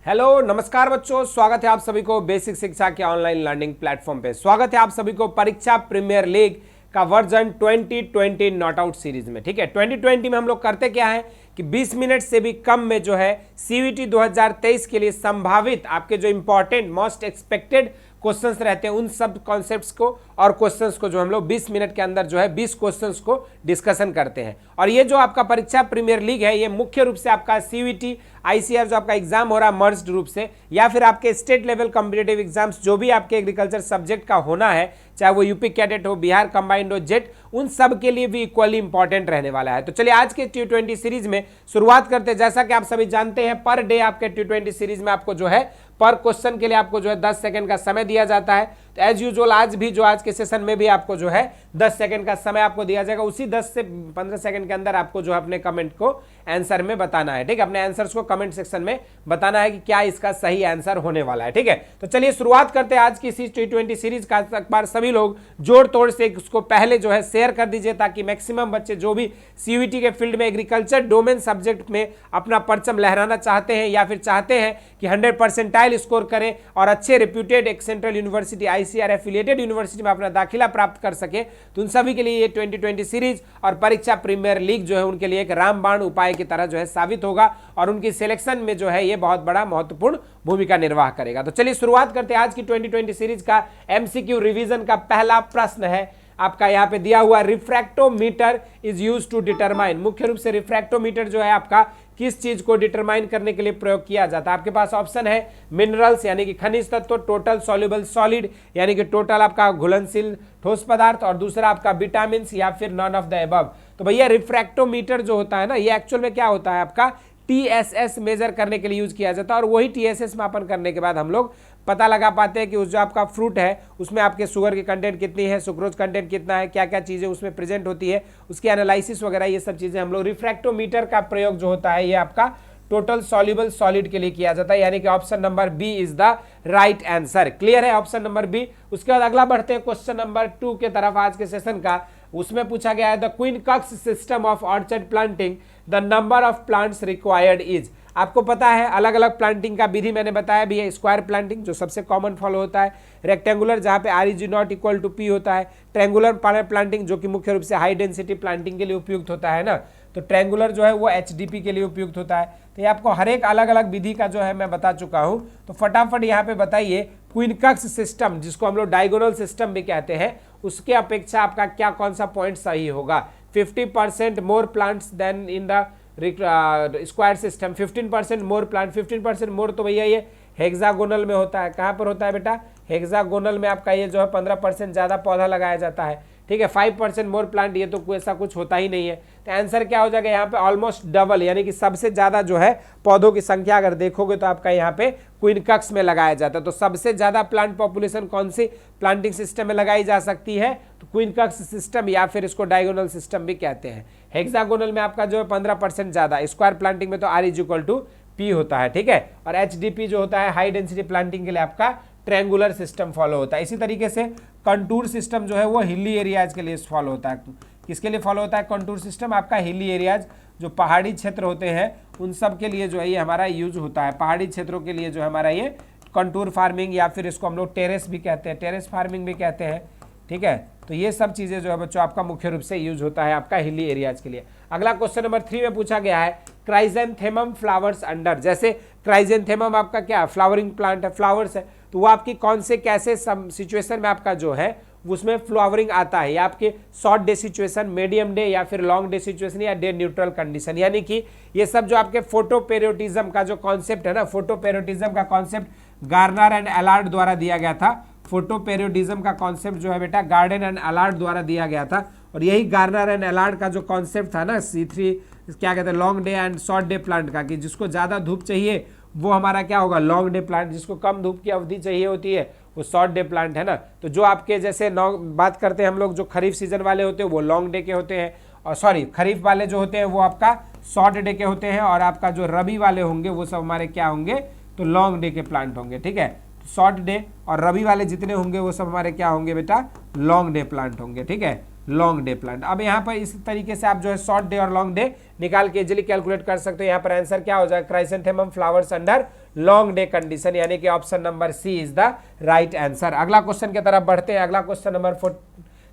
Hello नमस्कार बच्चों, स्वागत है आप सभी को बेसिक शिक्षा के ऑनलाइन लर्निंग प्लेटफॉर्म पे। स्वागत है आप सभी को परीक्षा प्रीमियर लीग का वर्जन 2020 नॉट आउट सीरीज में। ठीक है, 2020 में हम लोग करते क्या है कि 20 मिनट से भी कम में जो है सीवीटी 2023 के लिए संभावित आपके जो इंपॉर्टेंट मोस्ट एक्सपेक्टेड क्वेश्चंस रहते हैं उन सब कॉन्सेप्ट्स को और क्वेश्चंस को जो हम लोग 20 मिनट के अंदर जो है 20 क्वेश्चंस को डिस्कशन करते हैं। और ये जो आपका परीक्षा प्रीमियर लीग है ये मुख्य रूप से आपका सीवीटी आईसीआर जो आपका एग्जाम हो रहा है मर्ज्ड रूप से, या फिर आपके स्टेट लेवल कॉम्पिटिटिव एग्जाम्स जो भी आपके एग्रीकल्चर सब्जेक्ट का होना है, चाहे वो यूपी कैडेट हो, बिहार कंबाइंड हो, जेट, उन सब के लिए भी इक्वली इंपॉर्टेंट रहने वाला है। तो चलिए आज के T20 सीरीज में शुरुआत करते हैं। जैसा कि आप सभी जानते हैं पर डे आपके T20 सीरीज में आपको जो है पर क्वेश्चन के लिए आपको जो है 10 सेकंड का समय दिया जाता है। तो एज यूजुअल आज भी जो आज के सेशन में भी आपको जो है 10 सेकंड का समय आपको दिया जाएगा। उसी 10 से 15 सेकंड के अंदर आपको जो है अपने कमेंट को आंसर में बताना है। ठीक है, अपने आंसर्स को कमेंट सेक्शन में बताना है कि क्या इसका सही आंसर होने वाला है। ठीक है, तो चलिए शुरुआत करते हैं आज की इसी T20 सीरीज का। एक बार सभी लोग जोड़ तोड़ से उसको पहले जो है शेयर कर दीजिए ताकि मैक्सिमम बच्चे जो भी सीयूईटी के फील्ड में एग्रीकल्चर डोमेन सब्जेक्ट में अपना परचम लहराना चाहते हैं या फिर चाहते हैं कि 100% स्कोर करें और अच्छे रेप्यूटेड एक central university ICR affiliated university में अपना दाखिला प्राप्त कर सके, तो उन सभी के लिए ये 2020 सीरीज और परीक्षा प्रीमियर लीग जो है उनके लिए एक रामबाण उपाय की तरह जो है साबित होगा और उनकी सिलेक्शन में जो है ये बहुत बड़ा महत्वपूर्ण भूमिका निर्वाह करेगा। तो चलिए शुरुआत करते हैं आज की 2020 सीरीज का। एमसीक्यू रिवीजन का पहला प्रश्न है आपका यहाँ पे दिया हुआ, refractometer is used to determine. मुख्य रूप से रिफ्रैक्टोमीटर जो है आपका किस चीज को डिटरमाइन करने के लिए प्रयोग किया जाता है। आपके पास ऑप्शन है मिनरल्स यानी कि खनिज तत्व, टोटल सॉल्युबल सॉलिड यानी कि टोटल आपका घुलनशील ठोस पदार्थ, और दूसरा आपका विटामिन या फिर नॉन ऑफ द अबव। तो भैया रिफ्रैक्टोमीटर जो होता है ना ये एक्चुअल में क्या होता है आपका टीएसएस मेजर करने के लिए यूज किया जाता है, और वही टीएसएस मापन करने के बाद हम लोग पता लगा पाते हैं कि उस जो आपका फ्रूट है उसमें आपके शुगर की कंटेंट कितनी है, सुक्रोज कंटेंट कितना है, क्या क्या चीज़ें उसमें प्रेजेंट होती है, उसकी एनालिसिस वगैरह ये सब चीज़ें हम लोग रिफ्रैक्टोमीटर का प्रयोग जो होता है ये आपका टोटल सॉल्युबल सॉलिड के लिए किया जाता है, यानी कि option number B is the right answer. Clear है ऑप्शन नंबर बी। उसके बाद अगला बढ़ते हैं क्वेश्चन नंबर 2 के तरफ आज के सेशन का। उसमें पूछा गया है the quincunx system of orchard planting the number of plants required is. आपको पता है अलग अलग प्लांटिंग का विधि मैंने बताया भी है। स्क्वायर प्लांटिंग जो सबसे कॉमन फॉलो होता है, रेक्टेंगुलर जहाँ पे R is not equal to P होता है, ट्रैंगुलर प्लांटिंग जो कि मुख्य रूप से हाई डेंसिटी प्लांटिंग के लिए उपयुक्त होता है ना, तो ट्रैंगुलर जो है वो एचडीपी के लिए उपयुक्त होता है। तो ये आपको हर एक अलग अलग विधि का जो है मैं बता चुका हूँ। तो फटाफट यहाँ पे बताइए क्विनकक्स सिस्टम जिसको हम लोग डायगोनल सिस्टम भी कहते हैं उसके अपेक्षा आपका क्या कौन सा पॉइंट सही होगा। 50% more plants than in the square system, 15% more plant, 15% more तो भैया ये हेक्सागोनल में होता है। कहाँ पर होता है बेटा? हेक्सागोनल में आपका ये जो है 15% ज़्यादा पौधा लगाया जाता है। ठीक है, 5% मोर प्लांट ये तो ऐसा कुछ होता ही नहीं है। तो आंसर क्या हो जाएगा यहाँ पे? ऑलमोस्ट डबल, यानी कि सबसे ज़्यादा जो है पौधों की संख्या अगर देखोगे तो आपका यहाँ पे क्विनकक्स में लगाया जाता है। तो सबसे ज़्यादा प्लांट पॉपुलेशन कौन सी प्लांटिंग सिस्टम में लगाई जा सकती है? तो क्विनकक्स सिस्टम या फिर इसको डायगोनल सिस्टम भी कहते हैं। हेक्सागोनल में आपका जो है 15% ज़्यादा, स्क्वायर प्लांटिंग में तो R is equal to P होता है। ठीक है, और एचडीपी जो होता है हाई डेंसिटी प्लांटिंग के लिए आपका ट्रैंगुलर सिस्टम फॉलो होता है। इसी तरीके से कंटूर सिस्टम जो है वो हिली एरियाज के लिए फॉलो होता है। किसके लिए फॉलो होता है कंटूर सिस्टम? आपका हिली एरियाज जो पहाड़ी क्षेत्र होते हैं उन सब के लिए जो है ये हमारा यूज होता है। पहाड़ी क्षेत्रों के लिए जो है हमारा ये कंटूर फार्मिंग या फिर इसको हम लोग टेरेस भी कहते हैं, टेरेस फार्मिंग भी कहते हैं। ठीक है, तो ये सब चीज़ें जो है बच्चों आपका मुख्य रूप से यूज होता है आपका हिली एरियाज के लिए। अगला क्वेश्चन नंबर 3 में पूछा गया है क्राइजेंथेमम फ्लावर्स अंडर। जैसे क्राइजेंथेमम आपका क्या फ्लावरिंग प्लांट है, फ्लावर्स है, तो वो आपकी कौन से कैसे सिचुएशन में आपका जो है उसमें फ्लावरिंग आता है, या आपके short day situation, medium day या फिर लॉन्ग डे सिचुएशन या डे न्यूट्रल कंडीशन। यानी कि ये सब जो आपके फोटो पेरियोटिज्म का जो कॉन्सेप्ट है ना, फोटो पेरियोटिज्म का कॉन्सेप्ट गार्डनर एंड एलार्ड द्वारा दिया गया था। फोटो पेरियोडिज्म का कॉन्सेप्ट जो है बेटा गार्डन एंड एलार्ड द्वारा दिया गया था, और यही गार्डनर एंड एलार्ड का जो कॉन्सेप्ट था ना C3 क्या कहते हैं long day and short day plant का, कि जिसको ज़्यादा धूप चाहिए वो हमारा क्या होगा लॉन्ग डे प्लांट, जिसको कम धूप की अवधि चाहिए होती है वो शॉर्ट डे प्लांट है ना। तो जो आपके जैसे बात करते हैं हम लोग जो खरीफ सीजन वाले होते हैं वो लॉन्ग डे के होते हैं, और सॉरी खरीफ वाले जो होते हैं वो आपका शॉर्ट डे के होते हैं, और आपका जो रबी वाले होंगे वो सब हमारे क्या होंगे तो लॉन्ग डे के प्लांट होंगे। ठीक है, शॉर्ट डे और रबी वाले जितने होंगे वो सब हमारे क्या होंगे बेटा लॉन्ग डे प्लांट होंगे। ठीक है, लॉन्ग डे प्लांट। अब यहाँ पर इस तरीके से आप जो है शॉर्ट डे और लॉन्ग डे निकाल के इजिली कैलकुलेट कर सकते हो। यहाँ पर आंसर क्या हो जाएगा, chrysanthemum flowers under long day condition, यानी कि option number C is the right answer. अगला क्वेश्चन की तरफ बढ़ते हैं। अगला क्वेश्चन नंबर 4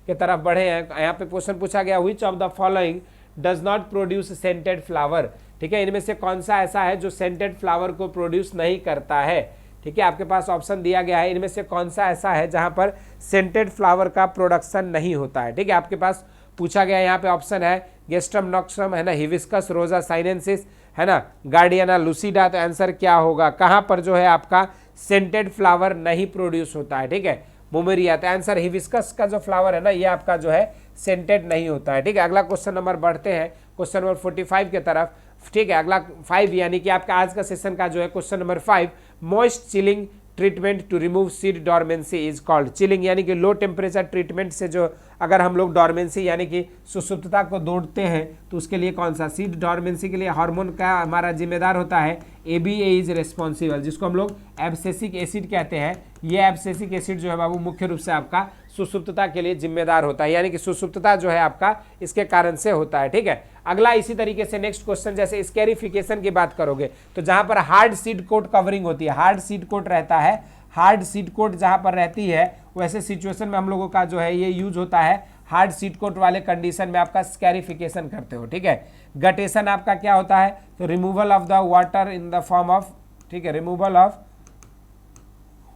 की तरफ बढ़े हैं। यहाँ पे क्वेश्चन पूछा गया, which of the following does not produce scented flower. ठीक है, इनमें से कौन सा ऐसा है जो सेंटेड फ्लावर को प्रोड्यूस नहीं करता है। ठीक है, आपके पास ऑप्शन दिया गया है, इनमें से कौन सा ऐसा है जहां पर सेंटेड फ्लावर का प्रोडक्शन नहीं होता है। ठीक है, आपके पास पूछा गया यहाँ पे ऑप्शन है गेस्ट्रम नॉक्सम, है ना, हिबिस्कस रोजा साइनेंसिस, है ना, गार्डियना लुसिडा। तो आंसर क्या होगा, कहां पर जो है आपका सेंटेड फ्लावर नहीं प्रोड्यूस होता है। ठीक है, मोमेरिया। तो आंसर हिबिस्कस का जो फ्लावर है ना, ये आपका जो है सेंटेड नहीं होता है। ठीक है, अगला क्वेश्चन नंबर बढ़ते हैं, क्वेश्चन नंबर 45 की तरफ। ठीक है, अगला 5 यानी कि आपका आज का सेशन का जो है question number 5, moist chilling treatment to remove seed dormancy is called. Chilling यानी कि लो टेम्परेचर ट्रीटमेंट से जो अगर हम लोग डॉर्मेंसी यानी कि सुसुप्तता को दौड़ते हैं तो उसके लिए कौन सा, सीड डॉर्मेंसी के लिए हार्मोन का हमारा जिम्मेदार होता है ABA इज रिस्पॉन्सिबल, जिसको हम लोग एब्सेसिक एसिड कहते हैं। ये एब्सेसिक एसिड जो है बाबू मुख्य रूप से आपका सुसुप्तता के लिए जिम्मेदार होता है, यानी कि सुसुप्तता जो है आपका इसके कारण से होता है। ठीक है, अगला इसी तरीके से नेक्स्ट क्वेश्चन, जैसे स्कैरिफिकेशन की बात करोगे तो जहां पर हार्ड सीड कोट कवरिंग होती है, हार्ड सीड कोट रहता है, हार्ड सीड कोट जहां पर रहती है वैसे सिचुएशन में हम लोगों का जो है ये यूज होता है। हार्ड सीड कोट वाले कंडीशन में आपका स्कैरिफिकेशन करते हो। ठीक है, गटेशन आपका क्या होता है, तो removal of the water in the form of, ठीक है, removal of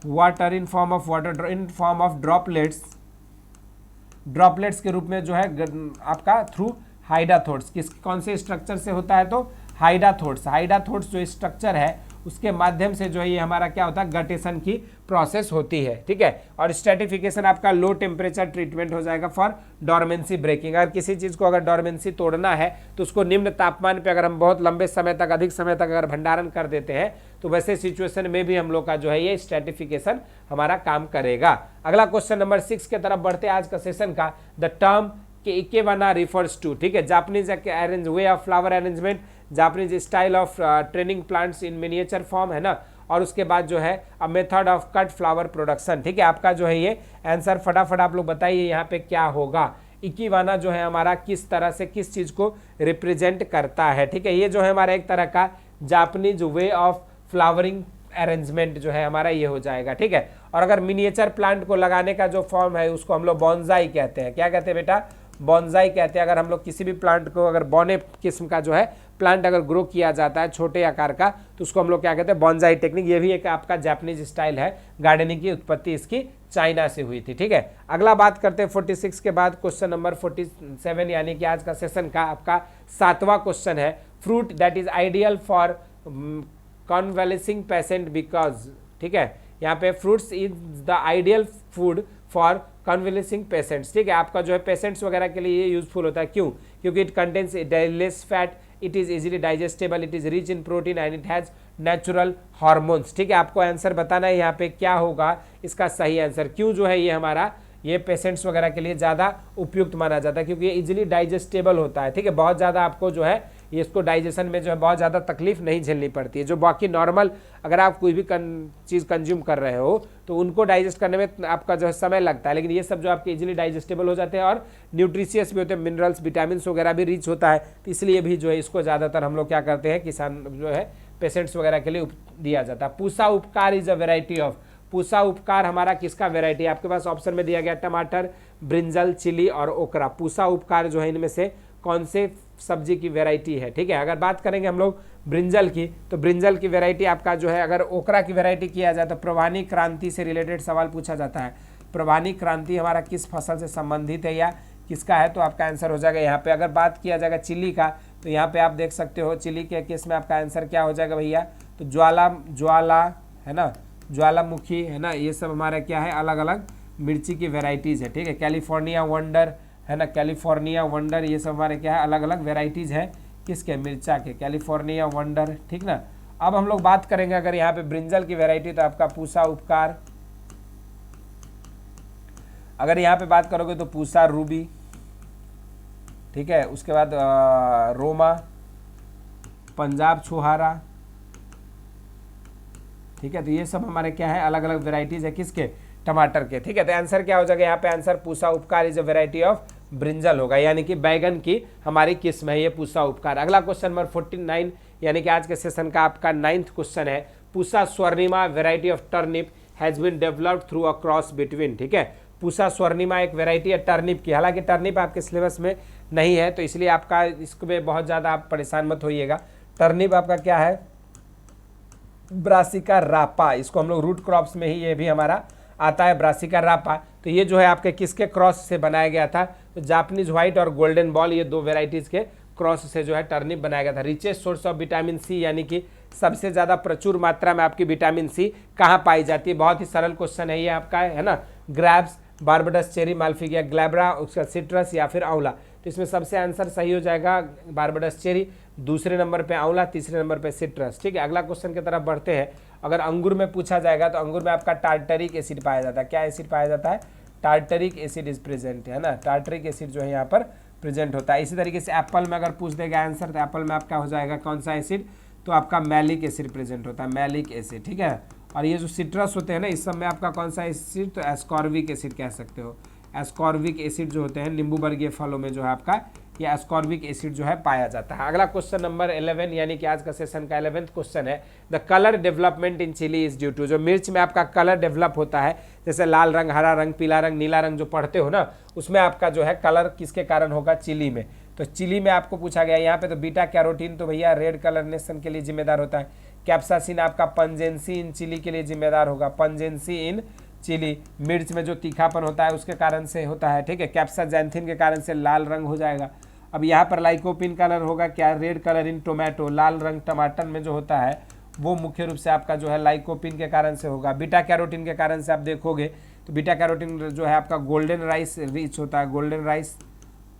water in form of water in form of droplets, droplets के रूप में जो है आपका थ्रू हाइडाथोड्स। किस कौन से स्ट्रक्चर से होता है, तो हाइडाथोड्स। हाइडाथोड्स जो स्ट्रक्चर है उसके माध्यम से जो है ये हमारा क्या होता है, गटेशन की प्रोसेस होती है। ठीक है, और स्ट्रेटिफिकेशन आपका लो टेम्परेचर ट्रीटमेंट हो जाएगा फॉर डॉर्मेंसी ब्रेकिंग। अगर किसी चीज़ को अगर डॉर्मेंसी तोड़ना है तो उसको निम्न तापमान पे अगर हम बहुत लंबे समय तक, अधिक समय तक अगर भंडारण कर देते हैं तो वैसे सिचुएशन में भी हम लोग का जो है ये स्ट्रेटिफिकेशन हमारा काम करेगा। अगला क्वेश्चन नंबर 6 की तरफ बढ़ते हैं आज का सेशन का। द टर्म के इकेवाना रिफर्स टू, ठीक है, Japanese arrange way of flower arrangement, Japanese style of training plants in miniature form, है ना, और उसके बाद जो है a method of cut flower production. ठीक है, आपका जो है ये आंसर फटाफट आप लोग बताइए यहाँ पे क्या होगा। इकीवाना जो है हमारा किस तरह से किस चीज को रिप्रेजेंट करता है। ठीक है, ये जो है हमारा एक तरह का Japanese way of flowering arrangement जो है हमारा ये हो जाएगा। ठीक है, और अगर मिनिएचर प्लांट को लगाने का जो फॉर्म है उसको हम लोग बॉन्जाई कहते हैं। क्या कहते हैं बेटा, बॉन्जाई कहते हैं। अगर हम लोग किसी भी प्लांट को अगर बौने किस्म का जो है प्लांट अगर ग्रो किया जाता है छोटे आकार का तो उसको हम लोग क्या कहते हैं, बॉन्जाई टेक्निक। ये भी एक आपका जापानीज स्टाइल है, गार्डनिंग की उत्पत्ति इसकी चाइना से हुई थी। ठीक है, अगला बात करते हैं 46 के बाद क्वेश्चन नंबर 47 यानी कि आज का सेशन का आपका 7वां क्वेश्चन है, fruit that is ideal for convalescing patient because. ठीक है, यहाँ पे fruits is the ideal food for convalescing patients. ठीक है, आपका जो है पेशेंट्स वगैरह के लिए ये यूजफुल होता है। क्यों, क्योंकि it contains less fat, it is easily digestible, it is rich in protein and it has natural hormones. ठीक है, आपको आंसर बताना है यहाँ पे क्या होगा इसका सही आंसर। क्यों जो है ये हमारा ये पेशेंट्स वगैरह के लिए ज़्यादा उपयुक्त माना जाता है, क्योंकि ये इजीली डाइजेस्टेबल होता है। ठीक है, बहुत ज़्यादा आपको जो है ये इसको डाइजेशन में जो है बहुत ज़्यादा तकलीफ नहीं झेलनी पड़ती है। जो बाकी नॉर्मल अगर आप कोई भी चीज़ कंज्यूम कर रहे हो तो उनको डाइजेस्ट करने में आपका जो है समय लगता है, लेकिन ये सब जो आपके इजीली डाइजेस्टेबल हो जाते हैं और न्यूट्रिशियस भी होते हैं, मिनरल्स विटामिन वगैरह भी रिच होता है। तो इसलिए भी जो है इसको ज़्यादातर हम लोग क्या करते हैं, किसान जो है पेशेंट्स वगैरह के लिए दिया जाता है। पूसा उपकार is a variety of, Pusa उपकार हमारा किसका वेराइटी है, आपके पास ऑप्शन में दिया गया टमाटर, ब्रिंजल, चिली और ओकरा। पूसा उपकार जो है इनमें से कौन से सब्जी की वेराइटी है। ठीक है, अगर बात करेंगे हम लोग ब्रिंजल की तो ब्रिंजल की वेराइटी आपका जो है, अगर ओकरा की वेराइटी किया जाए तो प्रवानी क्रांति से रिलेटेड सवाल पूछा जाता है। प्रवानी क्रांति हमारा किस फसल से संबंधित है या किसका है, तो आपका आंसर हो जाएगा यहाँ पे। अगर बात किया जाएगा चिली का तो यहाँ पे आप देख सकते हो चिली के केस में आपका आंसर क्या हो जाएगा भैया, तो ज्वाला है ना, ज्वालामुखी है ना, ये सब हमारा क्या है, अलग अलग मिर्ची की वेराइटीज़ है। ठीक है, कैलिफोर्निया वंडर है ना, कैलिफोर्निया वंडर, ये सब हमारे क्या है, अलग अलग वेराइटीज़ है किसके, मिर्चा के, कैलिफोर्निया वंडर। ठीक ना, अब हम लोग बात करेंगे अगर यहाँ पे ब्रिंजल की वेराइटी तो आपका पूसा उपकार, अगर यहाँ पे बात करोगे तो पूसा रूबी। ठीक है, उसके बाद रोमा, पंजाब छुहारा। ठीक है, तो ये सब हमारे क्या है, अलग अलग वेराइटीज है किसके, टमाटर के। ठीक है, तो आंसर क्या हो जाएगा यहाँ पे, आंसर पूसा उपकार is a variety of brinjal होगा, यानी कि बैगन की हमारी किस्म है ये पूसा उपकार। अगला क्वेश्चन नंबर 49 यानी कि आज के सेशन का आपका 9th क्वेश्चन है, Pusa Swarnima variety of turnip has been developed through a cross between. ठीक है, पूसा स्वर्णिमा एक वेराइटी है टर्निप की, हालांकि टर्निप आपके सिलेबस में नहीं है तो इसलिए आपका इसमें बहुत ज़्यादा आप परेशान मत होइएगा। टर्निप आपका क्या है, ब्रासिका रापा, इसको हम लोग रूट क्रॉप्स में ही ये भी हमारा आता है, ब्रासिका रापा। तो ये जो है आपके किसके क्रॉस से बनाया गया था, तो जापानीज व्हाइट और गोल्डन बॉल, ये दो वेराइटीज़ के क्रॉस से जो है टर्निप बनाया गया था। Richest source of vitamin C, यानी कि सबसे ज़्यादा प्रचुर मात्रा में आपकी विटामिन सी कहाँ पाई जाती है, बहुत ही सरल क्वेश्चन है ये आपका, है ना। ग्रैप्स, बारबडस, चेरी, माल्फिगिया, ग्लैब्रा, उसका सिट्रस या फिर आंवला। तो इसमें सबसे आंसर सही हो जाएगा बारबडस चेरी, दूसरे नंबर पे आंवला, तीसरे नंबर पे सिट्रस। ठीक है, अगला क्वेश्चन की तरफ बढ़ते हैं। अगर अंगूर में पूछा जाएगा तो अंगूर में आपका टार्टरिक एसिड पाया जाता है। क्या एसिड पाया जाता है, टार्टरिक एसिड इज प्रेजेंट, है ना, टार्टरिक एसिड जो है यहाँ पर प्रेजेंट होता है। इसी तरीके से एप्पल में अगर पूछ देगा आंसर तो एप्पल में आपका हो जाएगा कौन सा एसिड, तो आपका मैलिक एसिड प्रेजेंट होता है, मैलिक एसिड। ठीक है, और ये जो सिट्रस होते हैं ना इस सब में आपका कौन सा एसिड, तो एस्कॉर्बिक एसिड कह सकते हो। एस्कॉर्बिक एसिड जो होते हैं नींबू वर्गीय फलों में जो है आपका ये एस्कॉर्बिक एसिड जो है पाया जाता है। अगला क्वेश्चन नंबर 11 यानी कि आज का सेशन का 11th क्वेश्चन है, the colour development in chilli is due to. जो मिर्च में आपका कलर डेवलप होता है, जैसे लाल रंग, हरा रंग, पीला रंग, नीला रंग जो पढ़ते हो ना, उसमें आपका जो है कलर किसके कारण होगा, चिली में। तो चिली में आपको पूछा गया यहाँ पे, तो बीटा कैरोटीन तो भैया रेड कलरनेशन के लिए जिम्मेदार होता है। कैप्सासिन आपका पंजेंसी इन चिली के लिए जिम्मेदार होगा, पंजेंसी इन चिली, मिर्च में जो तीखापन होता है उसके कारण से होता है। ठीक है, कैप्साजैंथिन के कारण से लाल रंग हो जाएगा। अब यहाँ पर लाइकोपिन कलर होगा क्या, रेड कलर इन टोमेटो, लाल रंग टमाटर में जो होता है वो मुख्य रूप से आपका जो है लाइकोपिन के कारण से होगा। बीटा कैरोटीन के कारण से आप देखोगे तो बीटा कैरोटीन जो है आपका गोल्डन राइस रिच होता है, गोल्डन राइस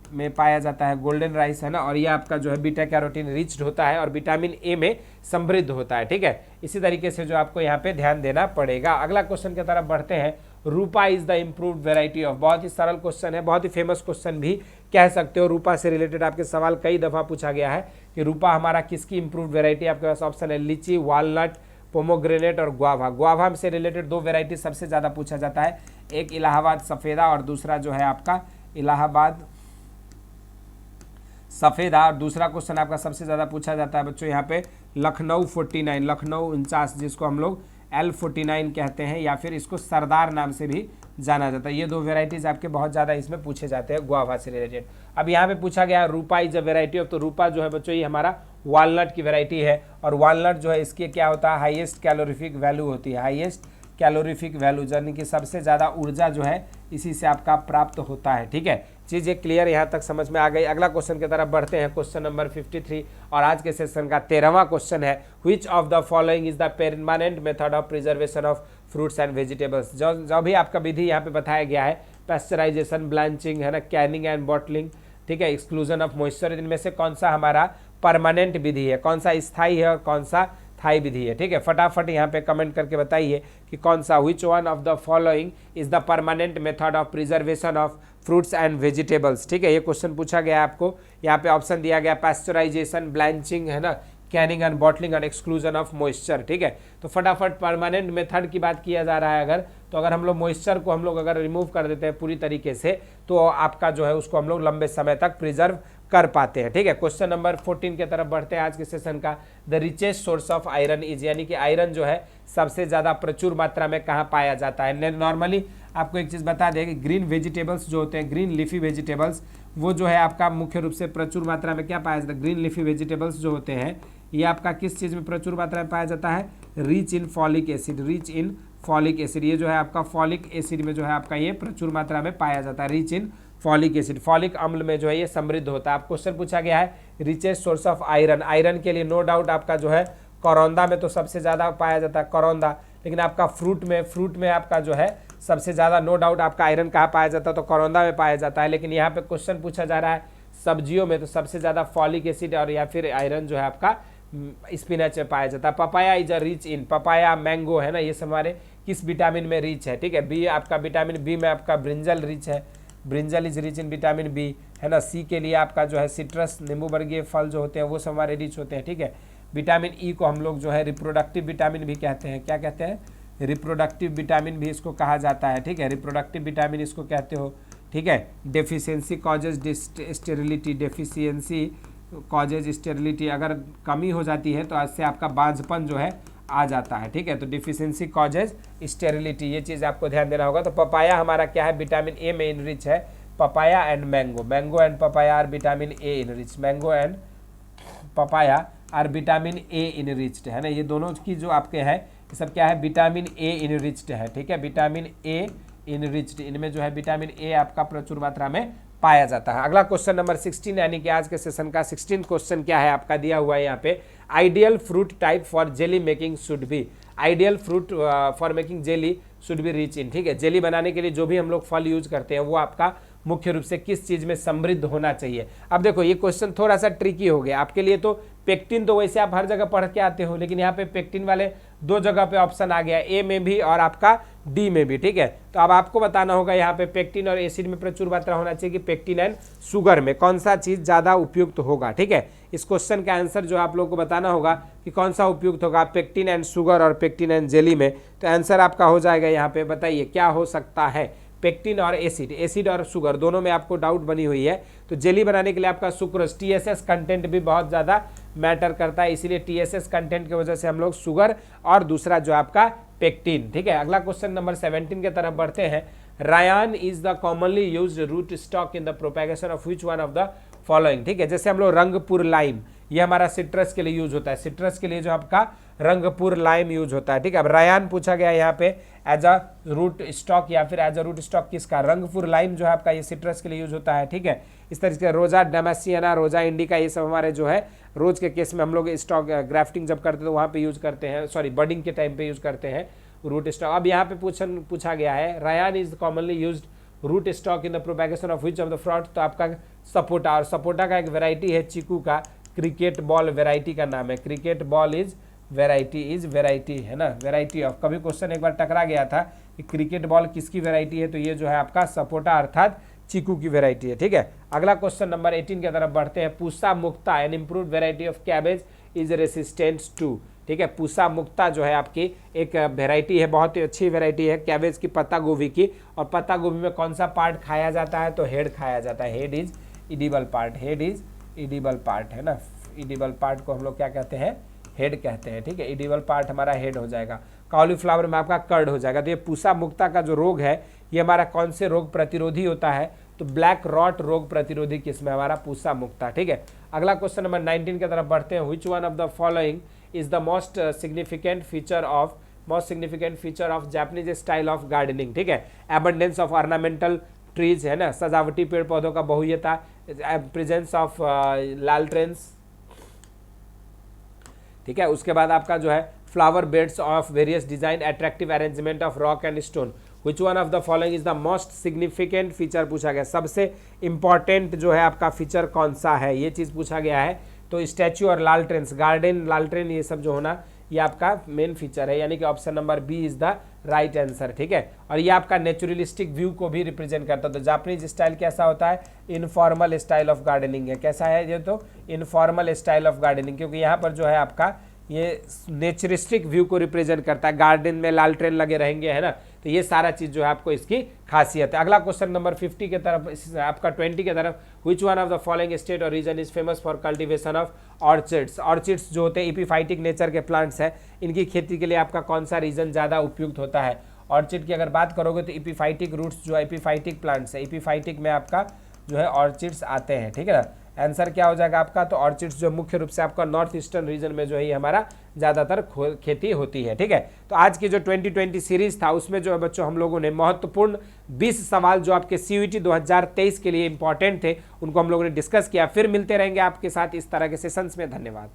में पाया जाता है, गोल्डन राइस, है ना, और ये आपका जो है बीटा कैरोटीन रिच्ड होता है और विटामिन ए में समृद्ध होता है। ठीक है, इसी तरीके से जो आपको यहाँ पे ध्यान देना पड़ेगा। अगला क्वेश्चन की तरफ बढ़ते हैं, Rupa is the improved variety of. बहुत ही सरल क्वेश्चन है, बहुत ही फेमस क्वेश्चन भी कह सकते हो। रूपा से रिलेटेड आपके सवाल कई दफा पूछा गया है कि रूपा हमारा किसकी इम्प्रूव्ड वेराइटी, आपके पास ऑप्शन है लीची, वालनट, पोमोग्रेनेट और गुआवा। गुआवा से रिलेटेड दो वेराइटी सबसे ज़्यादा पूछा जाता है, एक इलाहाबाद सफ़ेदा और दूसरा जो है आपका इलाहाबाद सफ़ेदा, और दूसरा क्वेश्चन आपका सबसे ज़्यादा पूछा जाता है बच्चों यहाँ पे लखनऊ 49, लखनऊ 49, जिसको हम लोग L49 कहते हैं या फिर इसको सरदार नाम से भी जाना जाता है। ये दो वेराइटीज़ आपके बहुत ज़्यादा इसमें पूछे जाते हैं गुआवा से रिलेटेड। अब यहाँ पे पूछा गया रूपा इज अ वेराइटी ऑफ, तो रूपा जो है बच्चों ये हमारा वालनट की वेराइटी है, और वालनट जो है इसकी क्या होता है, हाईएस्ट कैलोरीफिक वैल्यू होती है, हाईएस्ट कैलोरीफिक वैल्यू, यानी कि सबसे ज़्यादा ऊर्जा जो है इसी से आपका प्राप्त होता है। ठीक है, चीज़ें क्लियर यहाँ तक समझ में आ गई। अगला क्वेश्चन की तरफ बढ़ते हैं, क्वेश्चन नंबर 53 और आज के सेशन का 13वां क्वेश्चन है, which of the following is the permanent method of preservation of fruits and vegetables. जो भी आपका विधि यहाँ पे बताया गया है, पैस्चराइजेशन, ब्लांचिंग, है ना, कैनिंग एंड बॉटलिंग, ठीक है, एक्सक्लूजन ऑफ मॉइस्चर, इनमें से कौन सा हमारा परमानेंट विधि है, कौन सा स्थायी है और कौन सा थाई विधि है। ठीक है, फटाफट यहाँ पे कमेंट करके बताइए कि कौन सा, which one of the following is the permanent method of preservation of fruits and vegetables. ठीक है, ये क्वेश्चन पूछा गया आपको, यहाँ पे ऑप्शन दिया गया पैस्चराइजेशन, ब्लांचिंग, है ना, कैनिंग एंड बॉटलिंग और एक्सक्लूजन ऑफ मॉइस्चर। ठीक है, तो फटाफट परमानेंट मेथड की बात किया जा रहा है अगर, तो अगर हम लोग मॉइस्चर को हम लोग अगर रिमूव कर देते हैं पूरी तरीके से तो आपका जो है उसको हम लोग लंबे समय तक प्रिजर्व कर पाते हैं। ठीक है, क्वेश्चन नंबर 14 की तरफ बढ़ते हैं आज के सेशन का, the richest source of iron is, यानी कि आयरन जो है सबसे ज़्यादा प्रचुर मात्रा में कहाँ पाया जाता है। नॉर्मली आपको एक चीज़ बता दें कि ग्रीन वेजिटेबल्स जो होते हैं, ग्रीन लीफी वेजिटेबल्स, वो जो है आपका मुख्य रूप से प्रचुर मात्रा में क्या पाया जाता है, ग्रीन लीफी वेजिटेबल्स जो होते हैं ये आपका किस चीज़ में प्रचुर मात्रा में पाया जाता है, rich in folic acid, rich in folic acid, ये जो है आपका फॉलिक एसिड में जो है आपका ये प्रचुर मात्रा में पाया जाता है, rich in folic acid, folic अम्ल में जो है ये समृद्ध होता है। आप क्वेश्चन पूछा गया है richest source of iron, iron के लिए नो डाउट आपका जो है करौंदा में तो सबसे ज़्यादा पाया जाता है करौंदा, लेकिन आपका फ्रूट में आपका जो है सबसे ज़्यादा नो डाउट आपका आयरन कहाँ पाया जाता है, तो करौंदा में पाया जाता है। लेकिन यहाँ पे क्वेश्चन पूछा जा रहा है सब्जियों में, तो सबसे ज़्यादा फॉलिक एसिड और या फिर आयरन जो है आपका स्पिनच में पाया जाता है। Papaya is a rich in, papaya, mango, है ना, ये सब हमारे किस विटामिन में रिच है। ठीक है, बी आपका विटामिन बी में आपका ब्रिंजल रिच है, brinjal is rich in vitamin B, है ना। सी के लिए आपका जो है सिट्रस, नींबू वर्गीय फल जो होते हैं वो सब हमारे रिच होते हैं। ठीक है, विटामिन ई को हम लोग जो है रिप्रोडक्टिव विटामिन भी कहते हैं, क्या कहते हैं, रिप्रोडक्टिव विटामिन भी इसको कहा जाता है। ठीक है, रिप्रोडक्टिव विटामिन इसको कहते हो, ठीक है। Deficiency causes sterility, deficiency causes sterility, अगर कमी हो जाती है तो इससे आपका बांझपन जो है आ जाता है, ठीक है। तो डिफिशियंसी कॉजेज स्टेरिलिटी, ये चीज़ आपको ध्यान देना होगा। तो पपाया हमारा क्या है, विटामिन ए में इनरिच है। Papaya and mango, mango and papaya are vitamin A enrich, mango and papaya are vitamin A enriched, है ना। ये दोनों की जो आपके है ये सब क्या है, विटामिन ए इनरिच्ड है, ठीक है। विटामिन ए इनरिच्ड, इनमें जो है विटामिन ए आपका प्रचुर मात्रा में पाया जाता है। अगला क्वेश्चन नंबर 16, यानी कि आज के सेशन का 16 क्वेश्चन क्या है आपका दिया हुआ है यहाँ पे, ideal fruit type for jelly making should be, ideal fruit for making jelly should be rich in, ठीक है। जेली बनाने के लिए जो भी हम लोग फल यूज करते हैं वो आपका मुख्य रूप से किस चीज में समृद्ध होना चाहिए। अब देखो ये क्वेश्चन थोड़ा सा ट्रिकी हो गया आपके लिए। तो पेक्टिन तो वैसे आप हर जगह पढ़ के आते हो, लेकिन यहाँ पे पेक्टिन वाले दो जगह पे ऑप्शन आ गया, ए में भी और आपका डी में भी, ठीक है। तो अब आपको बताना होगा यहाँ पे पेक्टिन और एसिड में प्रचुर मात्रा होना चाहिए कि पेक्टिन एंड शुगर में कौन सा चीज ज्यादा उपयुक्त होगा, ठीक है। इस क्वेश्चन का आंसर जो आप लोगों को बताना होगा कि कौन सा उपयुक्त होगा, पेक्टिन एंड शुगर और पेक्टिन एंड जेली में। तो आंसर आपका हो जाएगा यहाँ पे, बताइए क्या हो सकता है, पेक्टिन और एसिड, एसिड और शुगर दोनों में आपको डाउट बनी हुई है। तो जेली बनाने के लिए आपका सुक्रोज, टीएसएस कंटेंट भी बहुत ज़्यादा मैटर करता है, इसीलिए टीएसएस कंटेंट की वजह से हम लोग शुगर और दूसरा जो आपका पेक्टिन, ठीक है। अगला क्वेश्चन नंबर 17 की तरफ बढ़ते हैं। Rayan is the commonly used root stock in the propagation of which one of the following, ठीक है। जैसे हम लोग रंगपुर लाइम, ये हमारा सिट्रस के लिए यूज होता है, सिट्रस के लिए जो आपका रंगपुर लाइम यूज होता है, ठीक है। अब रायान पूछा गया यहाँ पे एज अ रूट स्टॉक या फिर एज अ रूट स्टॉक किसका, रंगपुर लाइम जो है आपका ये सिट्रस के लिए यूज होता है, ठीक है। इस तरीके से रोजा डेमासियाना, रोजा इंडिका, ये सब हमारे जो है रोज के केस में हम लोग स्टॉक ग्राफ्टिंग जब करते हैं तो वहाँ पे यूज करते हैं, सॉरी बडिंग के टाइम पे यूज करते हैं रूट स्टॉक। अब यहाँ पे पूछा गया है Rayan is commonly used root stock in the propagation of which of the fruit, तो आपका सपोटा, और सपोटा का एक वेराइटी है चीकू का, क्रिकेट बॉल वेराइटी का नाम है, क्रिकेट बॉल इज वेराइटी है ना, वेराइटी ऑफ। कभी क्वेश्चन एक बार टकरा गया था कि क्रिकेट बॉल किसकी वेराइटी है, तो ये जो है आपका सपोटा अर्थात चीकू की वेराइटी है, ठीक है। अगला क्वेश्चन नंबर 18 की तरफ बढ़ते हैं। Pusa Mukta an improved variety of cabbage is resistant to, ठीक है। पूसा मुक्ता जो है आपकी एक वेराइटी है, बहुत ही अच्छी वेराइटी है कैबेज की, पत्ता गोभी की। और पत्ता गोभी में कौन सा पार्ट खाया जाता है, तो हेड खाया जाता है, head is edible part, head is edible part, है ना। इडिबल पार्ट को हम लोग क्या कहते हैं, हेड कहते हैं, ठीक है। इडिबल पार्ट हमारा हेड हो जाएगा। कॉलीफ्लावर में आपका कर्ड हो जाएगा। तो ये पूसा मुक्ता का जो रोग है ये हमारा कौन से रोग प्रतिरोधी होता है, तो ब्लैक रॉट रोग प्रतिरोधी किसमें, हमारा पूसा मुक्ता, ठीक है। अगला क्वेश्चन नंबर 19 की तरफ बढ़ते हैं। Which one of the following is the most significant feature of Japanese style of gardening, ठीक है। एबंडेंस ऑफ ऑर्नामेंटल ट्रीज, है ना, सजावटी पेड़ पौधों का बहुयता, प्रेजेंस ऑफ लालटेन्स, ठीक है। उसके बाद आपका जो है flower beds of various design, attractive arrangement of rock and stone. Which one of the following is the most significant feature पूछा गया, सबसे इंपॉर्टेंट जो है आपका फीचर कौन सा है, ये चीज पूछा गया है। तो स्टैच्यू और लालटेन्स, गार्डन लालटेन, ये सब जो होना ये आपका मेन फीचर है, यानी कि option number B is the right answer, ठीक है। और ये आपका नेचुरलिस्टिक व्यू को भी रिप्रेजेंट करता है। तो जापानीज स्टाइल कैसा होता है, इनफॉर्मल स्टाइल ऑफ गार्डनिंग है। कैसा है ये, तो इनफॉर्मल स्टाइल ऑफ गार्डनिंग, क्योंकि यहाँ पर जो है आपका ये नेचरिस्टिक व्यू को रिप्रेजेंट करता है, गार्डन में लालटेन लगे रहेंगे, है ना। तो ये सारा चीज जो है आपको इसकी खासियत है। अगला क्वेश्चन नंबर 50 की तरफ, आपका 20 की तरफ। Which one of the following state or region is famous for cultivation of orchids, orchids जो होते हैं एपिफाइटिक नेचर के प्लांट्स है, इनकी खेती के लिए आपका कौन सा रीजन ज्यादा उपयुक्त होता है। ऑर्चिड की अगर बात करोगे तो एपिफाइटिक रूट्स जो एपिफाइटिक प्लांट्स है, एपिफाइटिक में आपका जो है ऑर्चिड्स आते हैं, ठीक है ना। आंसर क्या हो जाएगा आपका, तो ऑर्चिड्स जो मुख्य रूप से आपका नॉर्थ ईस्टर्न रीजन में जो है हमारा ज़्यादातर खेती होती है, ठीक है। तो आज की जो 2020 सीरीज था उसमें जो है बच्चों हम लोगों ने महत्वपूर्ण 20 सवाल जो आपके CUET 2023 के लिए इंपॉर्टेंट थे उनको हम लोगों ने डिस्कस किया। फिर मिलते रहेंगे आपके साथ इस तरह के सेशंस में। धन्यवाद।